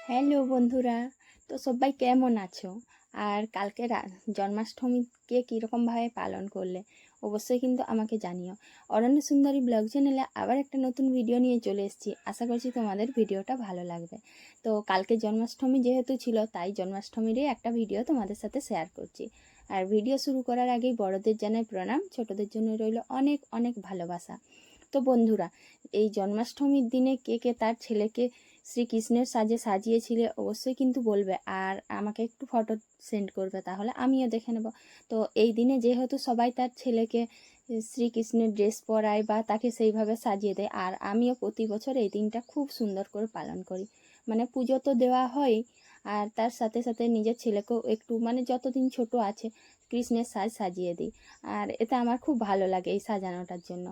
Hello বন্ধুরা, তো সবাই কেমন আছো? আর কালকে জন্মাষ্টমী কে কীরকমভাবে পালন করলে অবশ্যই কিন্তু আমাকে জানিও। অরণ্য সুন্দরী ব্লগ চ্যানেলে আবার একটা নতুন ভিডিও নিয়ে চলে এসেছি। আশা করছি তোমাদের ভিডিওটা ভালো লাগবে। তো কালকে জন্মাষ্টমী যেহেতু ছিল, তাই জন্মাষ্টমীরই একটা ভিডিও তোমাদের সাথে শেয়ার করছি। আর ভিডিও শুরু করার আগেই বড়দের জানাই প্রণাম, ছোটদের জন্য রইল অনেক অনেক ভালোবাসা। তো বন্ধুরা, এই জন্মাষ্টমীর দিনে কে কে তার ছেলেকে শ্রীকৃষ্ণের সাজে সাজিয়েছিলে অবশ্যই কিন্তু বলবে, আর আমাকে একটু ফটো সেন্ড করবে, তাহলে আমিও দেখে নেব। তো এই দিনে যেহেতু সবাই তার ছেলেকে শ্রীকৃষ্ণের ড্রেস পরায় বা তাকে সেইভাবে সাজিয়ে দেয়, আর আমিও প্রতি বছর এই দিনটা খুব সুন্দর করে পালন করি। মানে পুজো তো দেওয়া হয়, আর তার সাথে সাথে নিজের ছেলেকেও একটু মানে যতদিন ছোট আছে কৃষ্ণের সাজ সাজিয়ে দিই। আর এতে আমার খুব ভালো লাগে এই সাজানোটার জন্য।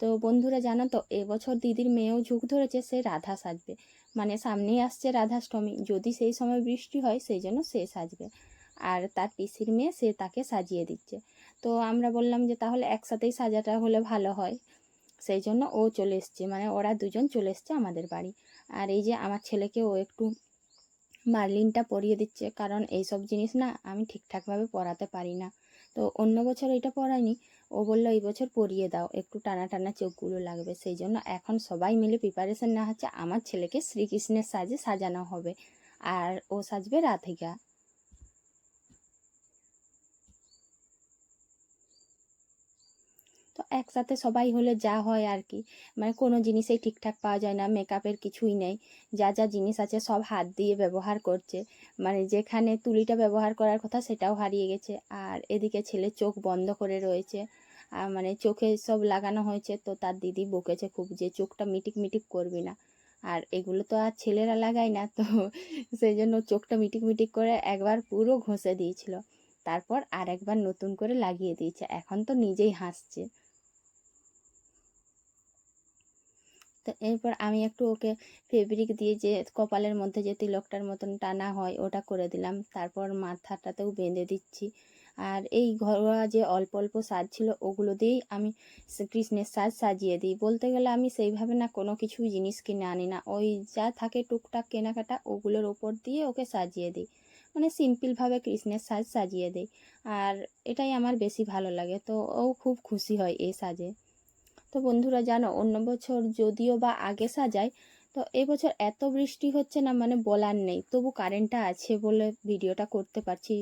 তো বন্ধুরা জানো তো, এবছর দিদির মেয়েও ঝুঁক ধরেছে সে রাধা সাজবে। মানে সামনেই আসছে রাধাষ্টমী, যদি সেই সময় বৃষ্টি হয় সেই জন্য সে সাজবে। আর তার পিসির মেয়ে সে তাকে সাজিয়ে দিচ্ছে। তো আমরা বললাম যে তাহলে একসাথেই সাজাটা হলে ভালো হয়। সেই জন্য ও চলে এসছে, মানে ওরা দুজন চলে এসছে আমাদের বাড়ি। আর এই যে আমার ছেলেকে ও একটু মার্লিনটা পরিয়ে দিচ্ছে, কারণ এইসব জিনিস না আমি ঠিকঠাকভাবে পরাতে পারি না। তো অন্য বছর এটা পরাইনি, ও বললো এই বছর পরিয়ে দাও, একটু টানা টানা চোখগুলো লাগবে। সেই জন্য এখন সবাই মিলে প্রিপারেশন নেওয়া হচ্ছে, আমার ছেলেকে শ্রীকৃষ্ণের সাজে সাজানো হবে, আর ও সাজবে রাধিকা। তো একসাথে সবাই হলে যা হয় আর কি, মানে কোনো জিনিসেই ঠিকঠাক পাওয়া যায় না, মেকআপের কিছুই নেই। যা যা জিনিস আছে সব হাত দিয়ে ব্যবহার করছে, মানে যেখানে তুলিটা ব্যবহার করার কথা সেটাও হারিয়ে গেছে। আর এদিকে ছেলে চোখ বন্ধ করে রয়েছে, আর মানে চোখে সব লাগানো হয়েছে, তো তার দিদি বকেছে খুব যে চোখটা মিটিক মিটিক করবি না। আর এগুলো তো আর ছেলেরা লাগায় না, তো সেই জন্য চোখটা মিটিক মিটিক করে একবার পুরো ঘষে দিয়েছিল, তারপর আর একবার নতুন করে লাগিয়ে দিয়েছে, এখন তো নিজেই হাসছে। তো এরপর আমি একটু ওকে ফেব্রিক দিয়ে যে কপালের মধ্যে যে তিলকটার মতন টানা হয় ওটা করে দিলাম, তারপর মাথাটাতেও বেঁধে দিচ্ছি। আর এই ঘরোয়া যে অল্প অল্প সাজ ছিল ওগুলো দিয়েই আমি কৃষ্ণের সাজ সাজিয়ে দিই। বলতে গেলে আমি সেইভাবে না কোনো কিছু জিনিস কিনে আনি না, ওই যা থাকে টুকটাক কেনাকাটা ওগুলোর ওপর দিয়ে ওকে সাজিয়ে দিই, মানে সিম্পলভাবে কৃষ্ণের সাজ সাজিয়ে দিই। আর এটাই আমার বেশি ভালো লাগে, তো ও খুব খুশি হয় এই সাজে। তো বন্ধুরা জানো, অন্য বছর যদিও বা আগে সাজাই, তো এবছর এত বৃষ্টি হচ্ছে না, মানে বলার নেই, তবু কারেন্টটা আছে বলে ভিডিওটা করতে পারছি।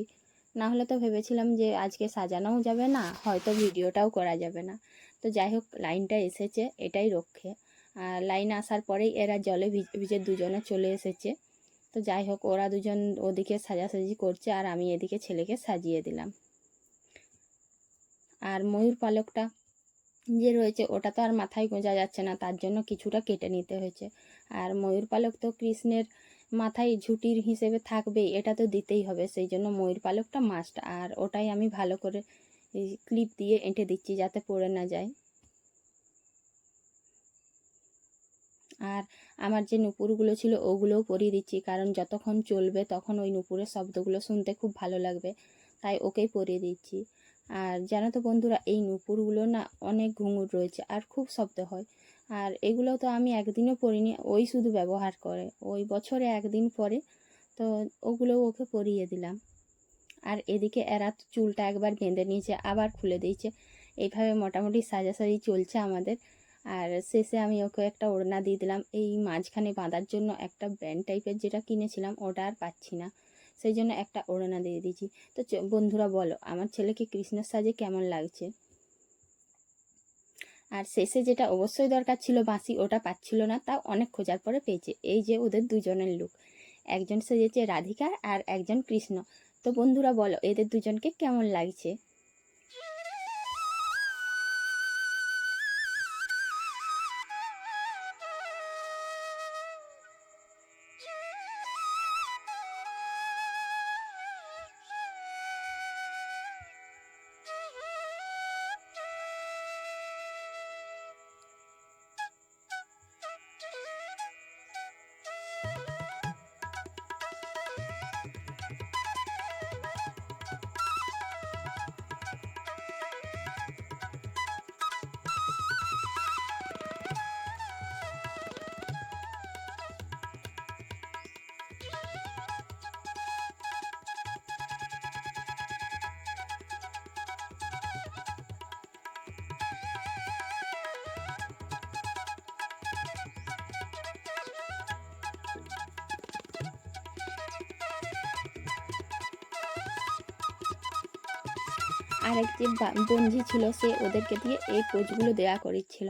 না হলে তো ভেবেছিলাম যে আজকে সাজানোও যাবে না, হয়তো ভিডিওটাও করা যাবে না। তো যাই হোক, লাইনটা এসেছে, এটাই রক্ষে। আর লাইন আসার পরেই এরা জলে ভিজে দুজনে চলে এসেছে। তো যাই হোক, ওরা দুজন ওদিকে সাজাসাজি করছে আর আমি এদিকে ছেলেকে সাজিয়ে দিলাম। আর ময়ূর পালকটা যে রয়েছে ওটা তো আর মাথায় গোঁজা যাচ্ছে না, তার জন্য কিছুটা কেটে নিতে হয়েছে। আর ময়ূর পালক তো কৃষ্ণের মাথায় ঝুঁটির হিসেবে থাকবেই, এটা তো দিতেই হবে, সেই জন্য ময়ূর পালকটা মাস্ট। আর ওটাই আমি ভালো করে ক্লিপ দিয়ে এঁটে দিচ্ছি যাতে পড়ে না যায়। আর আমার যে নুপুরগুলো ছিল ওগুলোও পরিয়ে দিচ্ছি, কারণ যতক্ষণ চলবে তখন ওই নুপুরের শব্দগুলো শুনতে খুব ভালো লাগবে, তাই ওকেই পরিয়ে দিচ্ছি। আর জানো তো বন্ধুরা, এই নুপুরগুলো না অনেক ঘুঙুর রয়েছে আর খুব শব্দ হয়। আর এগুলো তো আমি একদিনও পরিনি, ওই শুধু ব্যবহার করে, ওই বছরে একদিন পরে, তো ওগুলোও ওকে পরিয়ে দিলাম। আর এদিকে এরা চুলটা একবার বেঁধে নিয়েছে আবার খুলে দিয়েছে, এইভাবে মোটামুটি সাজাসাজি চলছে আমাদের। আর শেষে আমি ওকে একটা ওড়না দিয়ে দিলাম, এই মাঝখানে বাঁধার জন্য একটা ব্যান্ড টাইপের যেটা কিনেছিলাম ওটা আর পাচ্ছি না, সেই জন্য একটা ওড়না দিয়ে দিয়েছি। তো বন্ধুরা বলো, আমার ছেলেকে কৃষ্ণের সাজে কেমন লাগছে? আর শেষে যেটা অবশ্যই দরকার ছিল বাঁশি, ওটা পাচ্ছিল না, তাও অনেক খোঁজার পরে পেয়েছে। এই যে ওদের দুজনের লুক, একজন সেজেছে রাধিকা আর একজন কৃষ্ণ। তো বন্ধুরা বলো, এদের দুজনকে কেমন লাগছে? আরেক যে বঞ্জি ছিল সে ওদেরকে দিয়ে এই পোজগুলো দেওয়া করেছিল।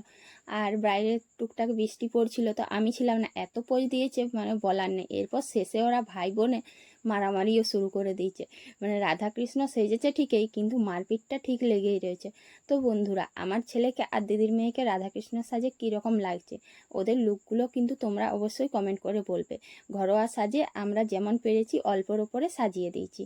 আর বাইরে টুকটাক বৃষ্টি পড়ছিল, তো আমি ছিলাম না, এত পোজ দিয়েছে মানে বলার নেই। এরপর শেষে ওরা ভাই বোনে মারামারিও শুরু করে দিয়েছে। মানে রাধাকৃষ্ণ সেজেছে ঠিকই, কিন্তু মারপিটটা ঠিক লেগেই রয়েছে। তো বন্ধুরা, আমার ছেলেকে আর দিদির মেয়েকে রাধাকৃষ্ণ সাজে কীরকম লাগছে, ওদের লুকগুলো কিন্তু তোমরা অবশ্যই কমেন্ট করে বলবে। ঘরোয়া সাজে আমরা যেমন পেরেছি অল্পর ওপরে সাজিয়ে দিয়েছি।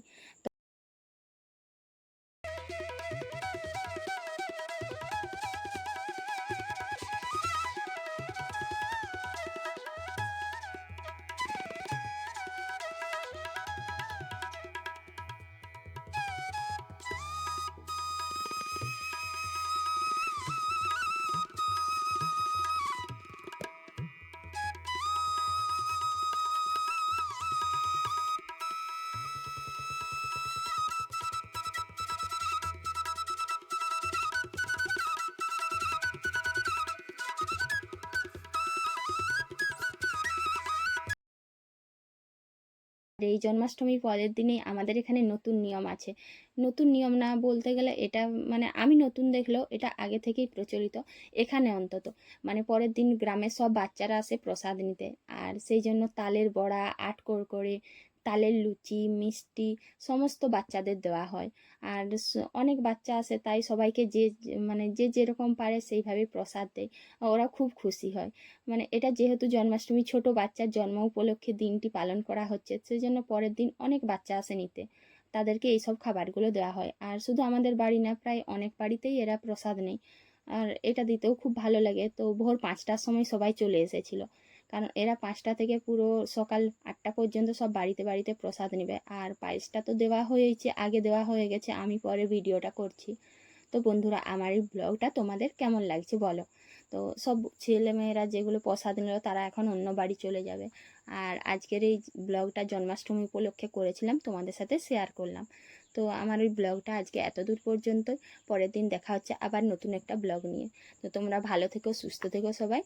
এই জন্মাষ্টমীর পরের দিনেই আমাদের এখানে নতুন নিয়ম আছে। নতুন নিয়ম না বলতে গেলে এটা মানে আমি নতুন দেখলেও এটা আগে থেকেই প্রচলিত এখানে অন্তত। মানে পরের দিন গ্রামের সব বাচ্চারা আসে প্রসাদ নিতে, আর সেই জন্য তালের বড়া, করে তালের লুচি, মিষ্টি সমস্ত বাচ্চাদের দেওয়া হয়। আর অনেক বাচ্চা আসে, তাই সবাইকে মানে যে যেরকম পারে সেইভাবে প্রসাদ দেয়। ওরা খুব খুশি হয়। মানে এটা যেহেতু জন্মাষ্টমী, ছোট বাচ্চার জন্ম উপলক্ষে দিনটি পালন করা হচ্ছে, সেই জন্য পরের দিন অনেক বাচ্চা আসে নিতে, তাদেরকে এইসব খাবারগুলো দেওয়া হয়। আর শুধু আমাদের বাড়ি না, প্রায় অনেক বাড়িতেই এরা প্রসাদ নেয়। আর এটা দিতেও খুব ভালো লাগে। তো ভোর 5টার সময় সবাই চলে এসেছিল, কারণ এরা 5টা থেকে পুরো সকাল 8টা পর্যন্ত সব বাড়িতে বাড়িতে প্রসাদ নেবে। আর পায়েসটা তো দেওয়া হয়েছে, আগে দেওয়া হয়ে গেছে, আমি পরে ভিডিওটা করছি। তো বন্ধুরা, আমার এই ব্লগটা তোমাদের কেমন লাগছে বলো। তো সব ছেলেমেয়েরা যেগুলো প্রসাদ নিল তারা এখন অন্য বাড়ি চলে যাবে। আর আজকের এই ব্লগটা জন্মাষ্টমী উপলক্ষে করেছিলাম, তোমাদের সাথে শেয়ার করলাম। তো আমার এই ব্লগটা আজকে এতদূর পর্যন্তই। পরের দিন দেখা হচ্ছে আবার নতুন একটা ব্লগ নিয়ে। তো তোমরা ভালো থেকো, সুস্থ থেকো সবাই।